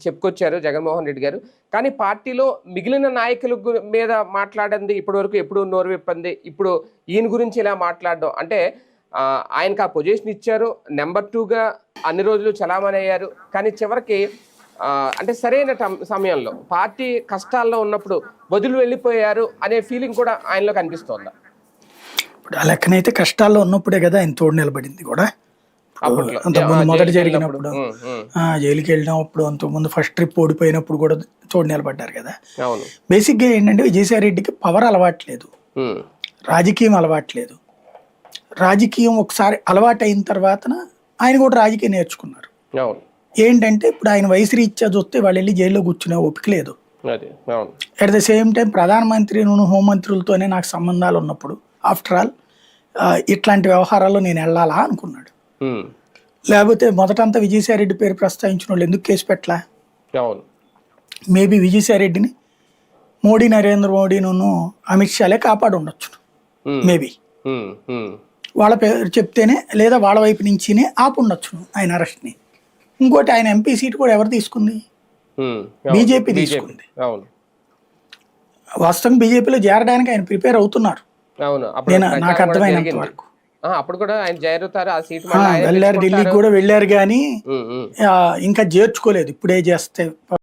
చెప్పుకొచ్చారు జగన్మోహన్ రెడ్డి గారు. కానీ పార్టీలో మిగిలిన నాయకుల మీద మాట్లాడింది ఇప్పటివరకు ఎప్పుడు నోరు విప్పంది. ఇప్పుడు ఈయన గురించి ఇలా మాట్లాడడం అంటే ఆయనకు ఆ పొజిషన్ ఇచ్చారు. నెంబర్ 2గా అన్ని రోజులు చలామణి అయ్యారు. కానీ చివరికి అంటే సరైన సమయంలో పార్టీ కష్టాల్లో ఉన్నప్పుడు వదిలి వెళ్ళిపోయారు అనే ఫీలింగ్ కూడా ఆయనలో కనిపిస్తోందా? ఇప్పుడు ఆ లెక్కనైతే కష్టాల్లో ఉన్నప్పుడే కదా ఆయన తోడు నిలబడింది కూడా. అంతకుముందు మొదట జరిగినప్పుడు జైలుకి వెళ్ళినప్పుడు, అంతకుముందు ఫస్ట్ ట్రిప్ ఓడిపోయినప్పుడు కూడా తోడు నిలబడ్డారు కదా. బేసిక్గా ఏంటంటే విజయసాయి రెడ్డికి పవర్ అలవాట్లేదు, రాజకీయం అలవాట్లేదు. రాజకీయం ఒకసారి అలవాటు అయిన తర్వాత ఆయన కూడా రాజకీయం నేర్చుకున్నారు. ఏంటంటే ఇప్పుడు ఆయన వయసు రీత్యా చూస్తే వాళ్ళు వెళ్ళి జైల్లో కూర్చునే ఓపిక లేదు. అట్ ద సేమ్ టైం ప్రధానమంత్రి హోంమంత్రులతోనే నాకు సంబంధాలు ఉన్నప్పుడు ఆఫ్టర్ ఆల్ ఇట్లాంటి వ్యవహారాల్లో నేను వెళ్ళాలా అనుకున్నాడు. లేకపోతే మొదటంతా విజయసాయి రెడ్డి పేరు ప్రస్తావించిన వాళ్ళు ఎందుకు కేసు పెట్టలా? మేబీ విజయసాయి రెడ్డిని నరేంద్ర మోడీను అమిత్ షాలే కాపాడు ఉండొచ్చు. మేబీ వాళ్ళ పేరు చెప్తేనే, లేదా వాళ్ళ వైపు నుంచినే ఆపుండొచ్చు ఆయన అరెస్ట్ని. ఇంకోటి ఆయన ఎంపీ సీట్ కూడా ఎవరు తీసుకుంది? బీజేపీ తీసుకుంది. వాస్తవం బీజేపీలో చేరడానికి ఆయన ప్రిపేర్ అవుతున్నారు నాకు అర్థమైనంత వరకు. వెళ్ళారు, ఢిల్లీకి కూడా వెళ్ళారు కానీ ఇంకా చేర్చుకోలేదు. ఇప్పుడే చేస్తే